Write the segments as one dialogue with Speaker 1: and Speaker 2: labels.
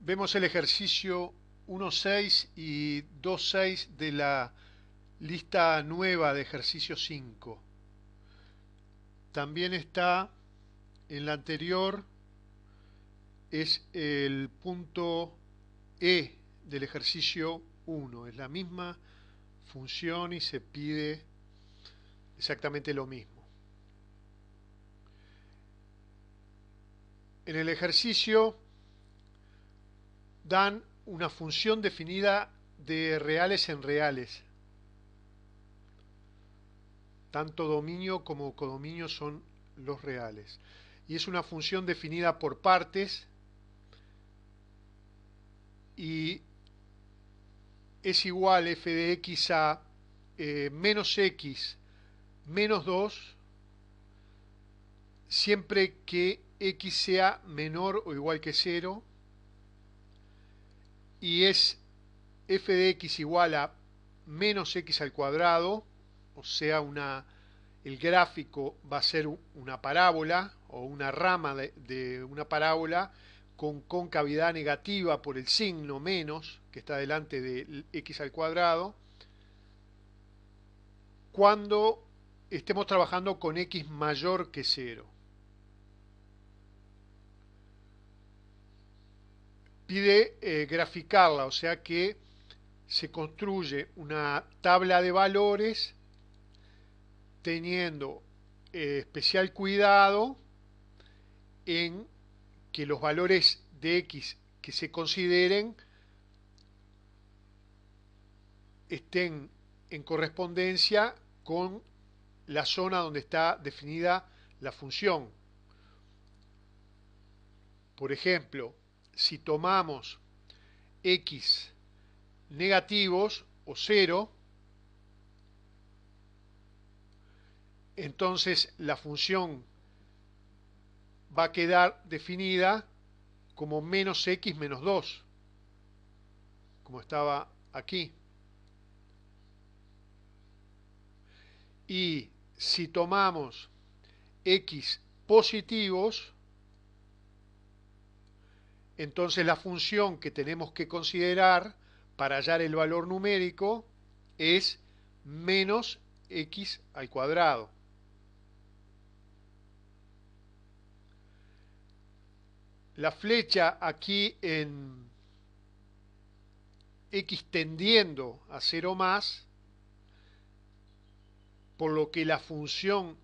Speaker 1: Vemos el ejercicio 1.6 y 2.6 de la lista nueva de ejercicio 5. También está en la anterior, es el punto E del ejercicio 1. Es la misma función y se pide exactamente lo mismo. En el ejercicio dan una función definida de reales en reales. Tanto dominio como codominio son los reales. Y es una función definida por partes y es igual f de x a menos x menos 2 siempre que x sea menor o igual que 0, y es f de x igual a menos x al cuadrado, o sea, el gráfico va a ser una parábola o una rama de una parábola con concavidad negativa por el signo menos que está delante de x al cuadrado, cuando estemos trabajando con x mayor que 0. Pide graficarla, o sea que se construye una tabla de valores teniendo especial cuidado en que los valores de x que se consideren estén en correspondencia con la zona donde está definida la función. Por ejemplo, si tomamos x negativos o 0, entonces la función va a quedar definida como menos x menos 2, como estaba aquí. Y si tomamos x positivos, entonces la función que tenemos que considerar para hallar el valor numérico es menos x al cuadrado. La flecha aquí en x tendiendo a 0 más, por lo que la función,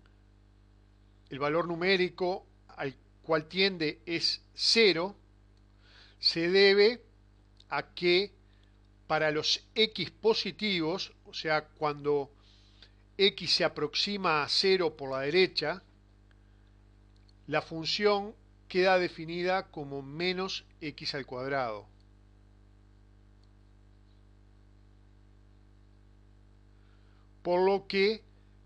Speaker 1: el valor numérico al cual tiende es 0, se debe a que para los x positivos, o sea, cuando x se aproxima a 0 por la derecha, la función queda definida como menos x al cuadrado. Por lo que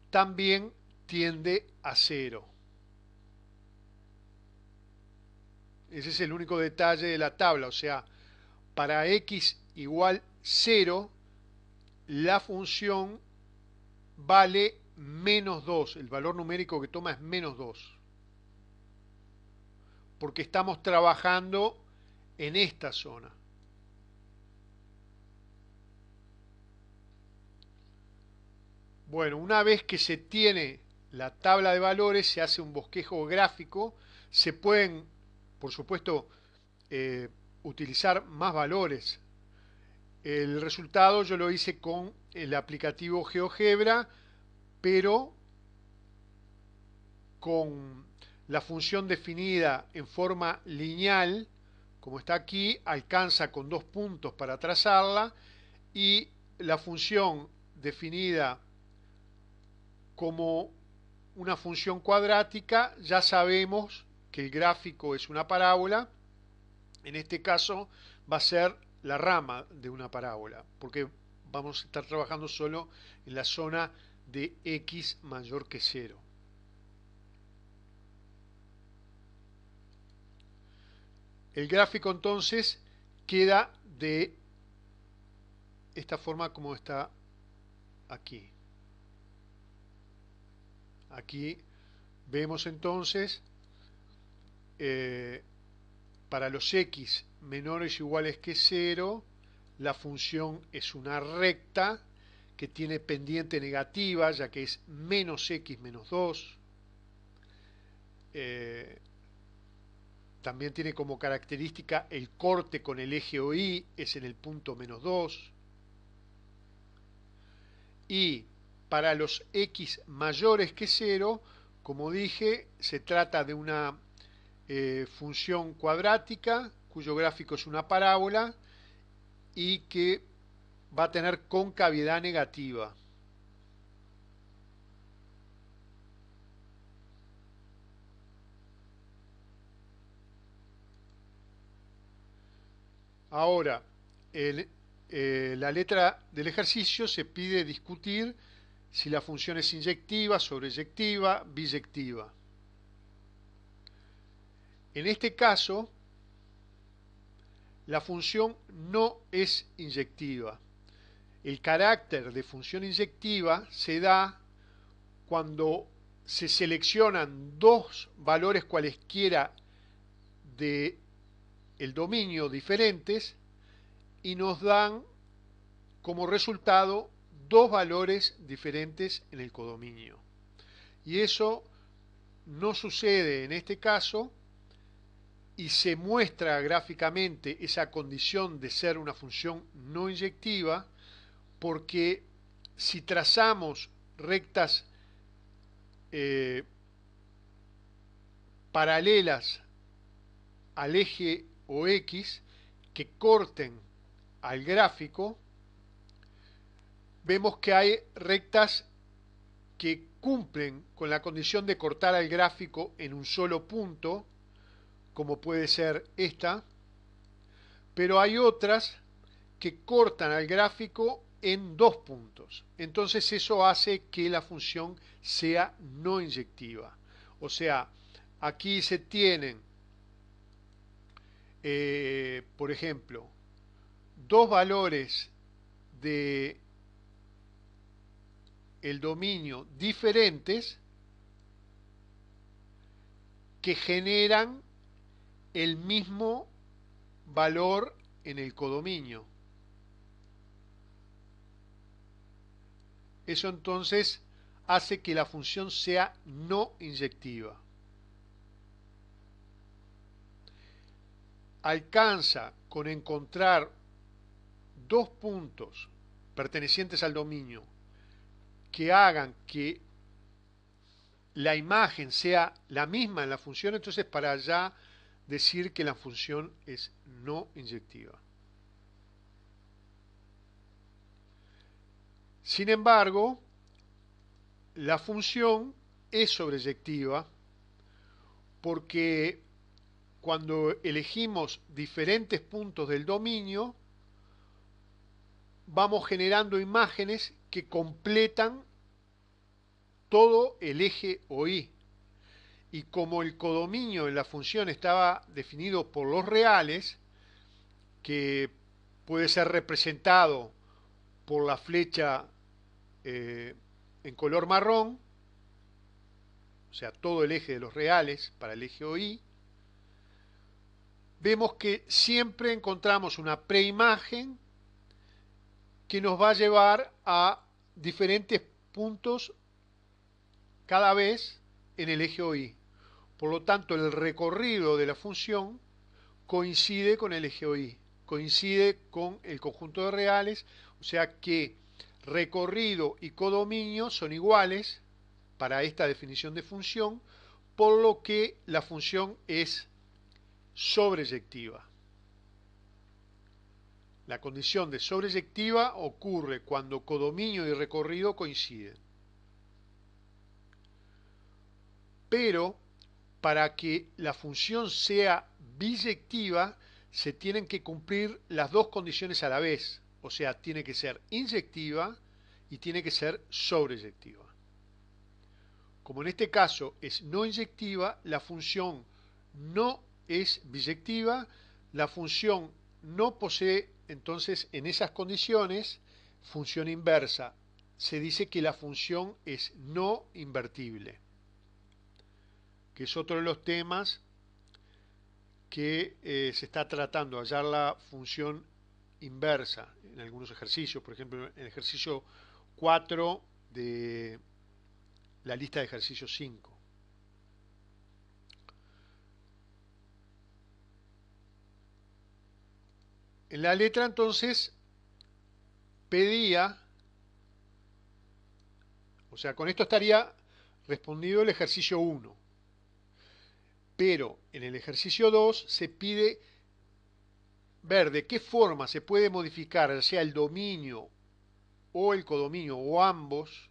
Speaker 1: también tiende a 0. Ese es el único detalle de la tabla, o sea, para x igual 0, la función vale menos 2, el valor numérico que toma es menos 2, porque estamos trabajando en esta zona. Bueno, una vez que se tiene la tabla de valores, se hace un bosquejo gráfico, se pueden, por supuesto, eh, utilizar más valores. El resultado yo lo hice con el aplicativo GeoGebra, pero con la función definida en forma lineal, como está aquí, alcanza con 2 puntos para trazarla, y la función definida como una función cuadrática, ya sabemos que el gráfico es una parábola. En este caso va a ser la rama de una parábola, porque vamos a estar trabajando solo en la zona de x mayor que 0. El gráfico entonces queda de esta forma como está aquí. Aquí vemos entonces para los x menores o iguales que 0, la función es una recta que tiene pendiente negativa, ya que es menos x menos 2. También tiene como característica el corte con el eje OI, es en el punto menos 2. Y para los x mayores que 0, como dije, se trata de una función cuadrática cuyo gráfico es una parábola y que va a tener concavidad negativa. Ahora, la letra del ejercicio se pide discutir si la función es inyectiva, sobreyectiva, biyectiva. En este caso, la función no es inyectiva. El carácter de función inyectiva se da cuando se seleccionan dos valores cualesquiera de el dominio diferentes y nos dan como resultado dos valores diferentes en el codominio. Y eso no sucede en este caso y se muestra gráficamente esa condición de ser una función no inyectiva porque si trazamos rectas paralelas al eje o X que corten al gráfico, vemos que hay rectas que cumplen con la condición de cortar al gráfico en un solo punto, como puede ser esta, pero hay otras que cortan al gráfico en dos puntos. Entonces eso hace que la función sea no inyectiva. O sea, aquí se tienen, por ejemplo, dos valores de el dominio diferentes que generan el mismo valor en el codominio. Eso entonces hace que la función sea no inyectiva. Alcanza con encontrar dos puntos pertenecientes al dominio que hagan que la imagen sea la misma en la función, entonces para ya decir que la función es no inyectiva. Sin embargo, la función es sobreyectiva porque cuando elegimos diferentes puntos del dominio, vamos generando imágenes que completan todo el eje OI. Y como el codominio en la función estaba definido por los reales, que puede ser representado por la flecha en color marrón, o sea, todo el eje de los reales para el eje OI, vemos que siempre encontramos una preimagen que nos va a llevar a diferentes puntos cada vez en el eje OI. Por lo tanto, el recorrido de la función coincide con el eje OI, coincide con el conjunto de reales, o sea que recorrido y codominio son iguales para esta definición de función, por lo que la función es sobreyectiva. La condición de sobreyectiva ocurre cuando codominio y recorrido coinciden. Pero para que la función sea biyectiva se tienen que cumplir las dos condiciones a la vez, o sea, tiene que ser inyectiva y tiene que ser sobreyectiva. Como en este caso es no inyectiva, la función no es biyectiva, la función no posee entonces en esas condiciones función inversa. Se dice que la función es no invertible, que es otro de los temas que se está tratando de hallar la función inversa en algunos ejercicios, por ejemplo, en el ejercicio 4 de la lista de ejercicios 5. En la letra entonces pedía, o sea, con esto estaría respondido el ejercicio 1, pero en el ejercicio 2 se pide ver de qué forma se puede modificar, ya sea el dominio o el codominio o ambos,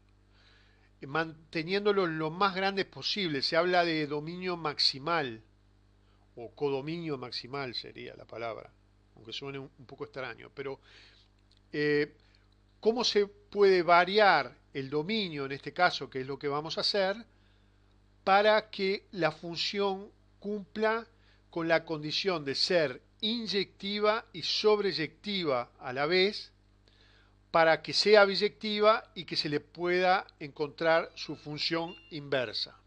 Speaker 1: manteniéndolo lo más grandes posible. Se habla de dominio maximal o codominio maximal sería la palabra, aunque suene un poco extraño, pero eh, ¿cómo se puede variar el dominio en este caso, que es lo que vamos a hacer, para que la función cumpla con la condición de ser inyectiva y sobreyectiva a la vez, para que sea biyectiva y que se le pueda encontrar su función inversa?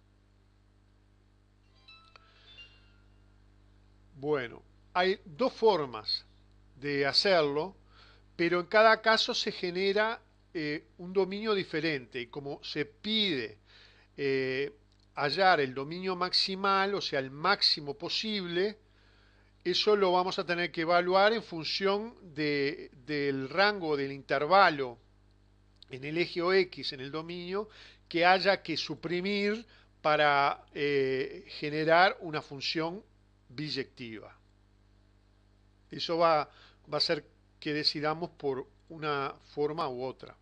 Speaker 1: Bueno, hay dos formas de hacerlo, pero en cada caso se genera un dominio diferente. Y como se pide eh, hallar el dominio maximal, o sea, el máximo posible, eso lo vamos a tener que evaluar en función del rango del intervalo en el eje o X en el dominio que haya que suprimir para generar una función biyectiva. Eso va a ser que decidamos por una forma u otra.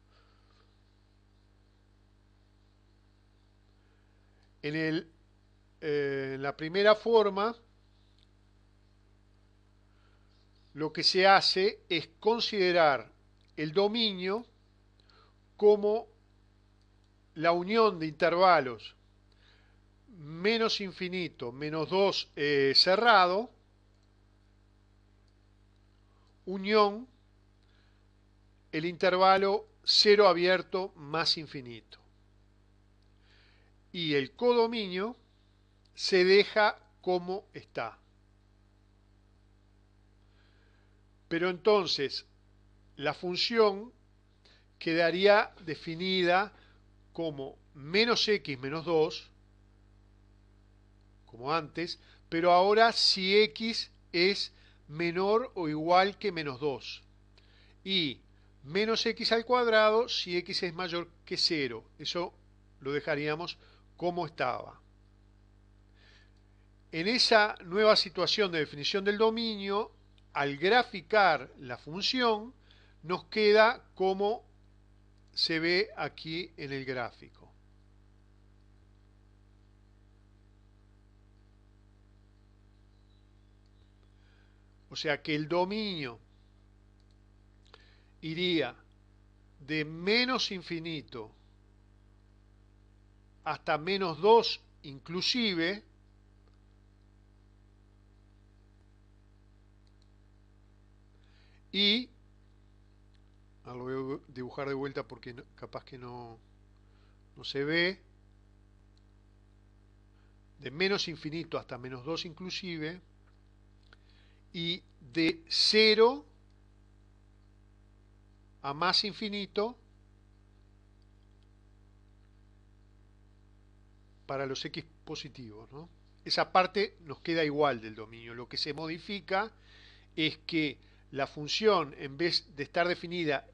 Speaker 1: En la primera forma, lo que se hace es considerar el dominio como la unión de intervalos menos infinito menos 2 cerrado, unión el intervalo 0 abierto más infinito. Y el codominio se deja como está. Pero entonces la función quedaría definida como menos x menos 2, como antes, pero ahora si x es menor o igual que menos 2. Y menos x al cuadrado si x es mayor que 0. Eso lo dejaríamos como estaba. En esa nueva situación de definición del dominio, al graficar la función, nos queda como se ve aquí en el gráfico. O sea que el dominio iría de menos infinito hasta menos 2 inclusive, y lo voy a dibujar de vuelta porque capaz que no se ve, de menos infinito hasta menos 2 inclusive, y de 0 a más infinito para los x positivos, ¿no? Esa parte nos queda igual del dominio. Lo que se modifica es que la función, en vez de estar definida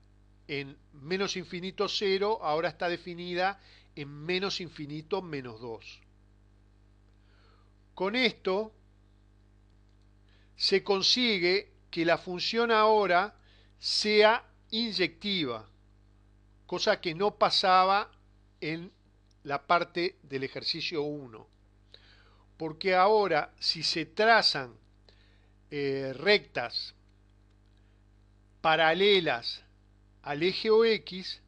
Speaker 1: en menos infinito 0, ahora está definida en menos infinito menos 2. Con esto se consigue que la función ahora sea inyectiva, cosa que no pasaba en la parte del ejercicio 1. Porque ahora, si se trazan rectas paralelas al eje o X,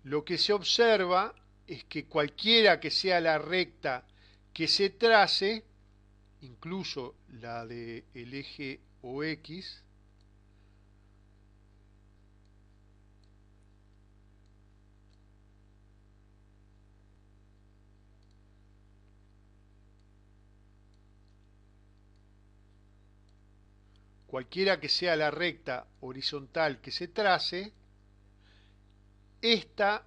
Speaker 1: lo que se observa es que cualquiera que sea la recta que se trace, incluso la del eje o X, cualquiera que sea la recta horizontal que se trace, esta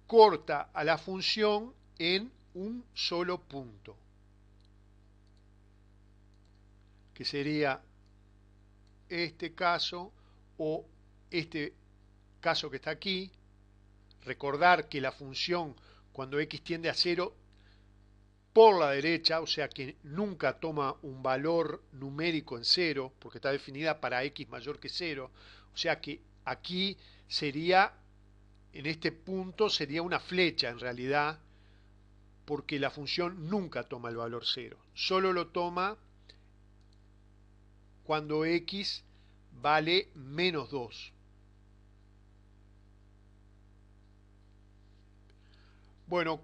Speaker 1: corta a la función en un solo punto, que sería este caso o este caso que está aquí. Recordar que la función cuando x tiende a 0 por la derecha, o sea que nunca toma un valor numérico en 0, porque está definida para x mayor que 0, o sea que aquí sería, en este punto sería una flecha en realidad, porque la función nunca toma el valor 0, solo lo toma cuando x vale menos 2. Bueno,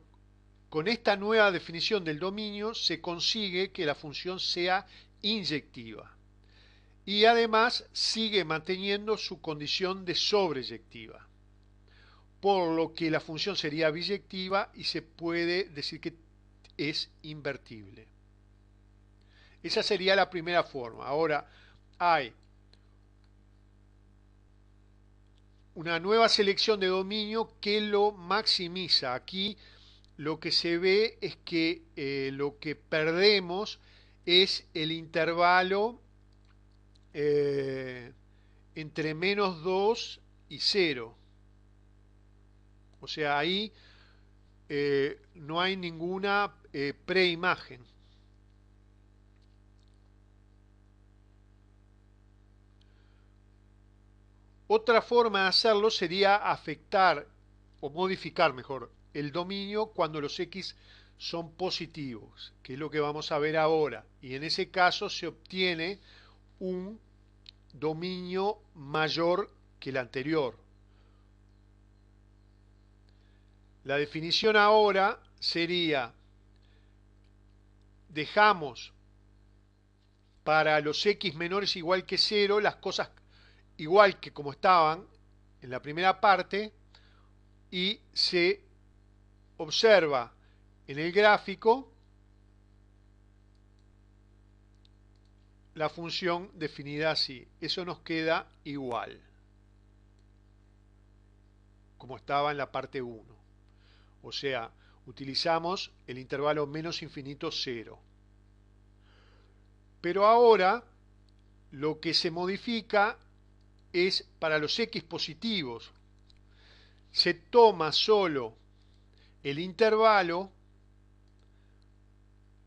Speaker 1: con esta nueva definición del dominio se consigue que la función sea inyectiva y además sigue manteniendo su condición de sobreyectiva, por lo que la función sería biyectiva y se puede decir que es invertible. Esa sería la primera forma. Ahora hay una nueva selección de dominio que lo maximiza. Aquí lo que se ve es que lo que perdemos es el intervalo entre menos 2 y 0. O sea, ahí no hay ninguna preimagen. Otra forma de hacerlo sería afectar o modificar mejor el dominio cuando los x son positivos, que es lo que vamos a ver ahora. Y en ese caso se obtiene un dominio mayor que el anterior. La definición ahora sería, dejamos para los x menores igual que 0 las cosas igual que como estaban en la primera parte y se observa en el gráfico la función definida así. Eso nos queda igual como estaba en la parte 1. O sea, utilizamos el intervalo menos infinito 0. Pero ahora lo que se modifica es para los x positivos. Se toma solo el intervalo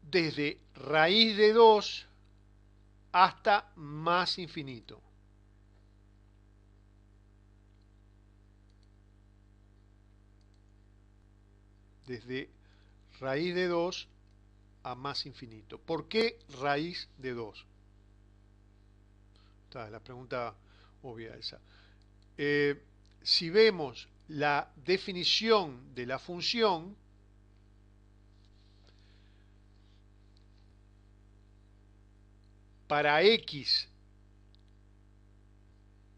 Speaker 1: desde raíz de 2 hasta más infinito. Desde raíz de 2 a más infinito. ¿Por qué raíz de 2? Esta es la pregunta obvia esa. Si vemos la definición de la función, para x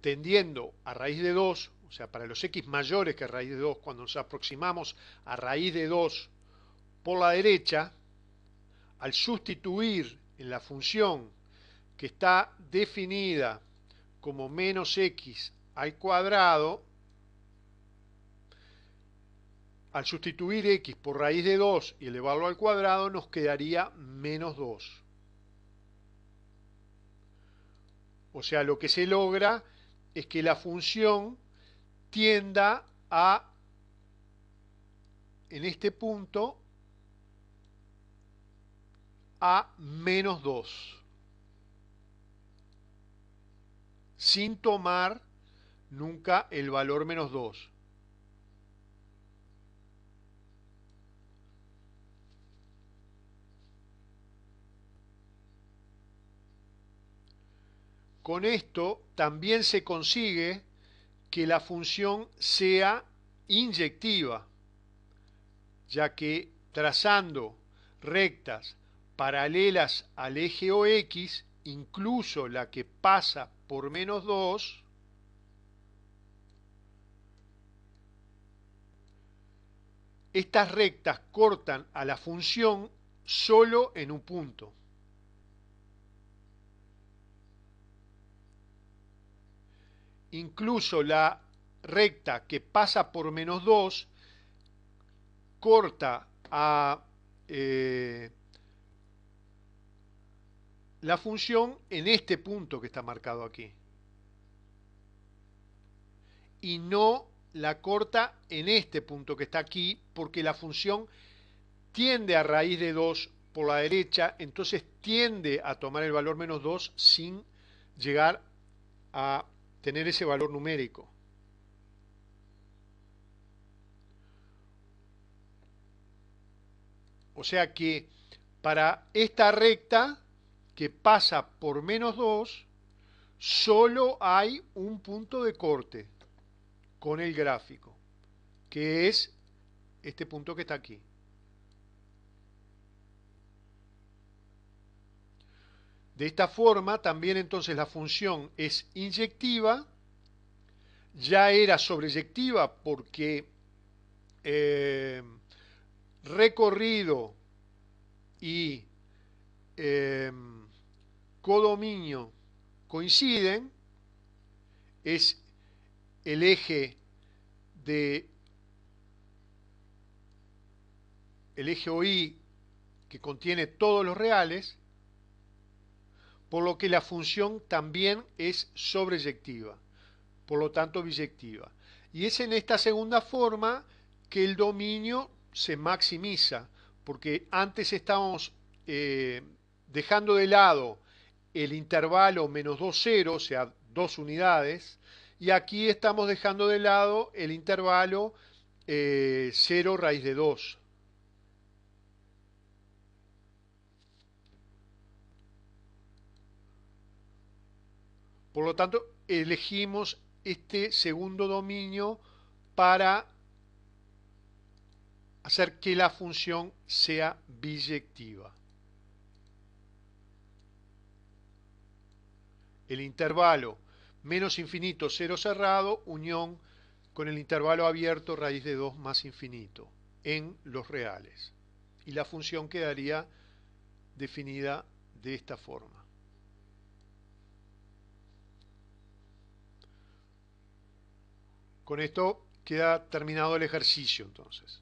Speaker 1: tendiendo a raíz de 2, o sea, para los x mayores que raíz de 2, cuando nos aproximamos a raíz de 2 por la derecha, al sustituir en la función que está definida como menos x al cuadrado, al sustituir x por raíz de 2 y elevarlo al cuadrado, nos quedaría menos 2. O sea, lo que se logra es que la función tienda a, en este punto, a menos 2, sin tomar nunca el valor menos 2. Con esto también se consigue que la función sea inyectiva, ya que trazando rectas paralelas al eje OX, incluso la que pasa por menos 2, estas rectas cortan a la función solo en un punto. incluso la recta que pasa por menos 2 corta a la función en este punto que está marcado aquí. Y no la corta en este punto que está aquí, porque la función tiende a raíz de 2 por la derecha, entonces tiende a tomar el valor menos 2 sin llegar a tener ese valor numérico. O sea que para esta recta que pasa por menos 2, solo hay un punto de corte con el gráfico, que es este punto que está aquí. De esta forma, también entonces la función es inyectiva, ya era sobreyectiva porque recorrido y codominio coinciden, es el eje el eje OI que contiene todos los reales, por lo que la función también es sobreyectiva, por lo tanto biyectiva. Y es en esta segunda forma que el dominio se maximiza, porque antes estábamos dejando de lado el intervalo menos 2, 0, o sea, 2 unidades, y aquí estamos dejando de lado el intervalo 0 raíz de 2. Por lo tanto, elegimos este segundo dominio para hacer que la función sea biyectiva. El intervalo menos infinito, 0 cerrado, unión con el intervalo abierto, raíz de 2 más infinito, en los reales. Y la función quedaría definida de esta forma. Con esto queda terminado el ejercicio entonces.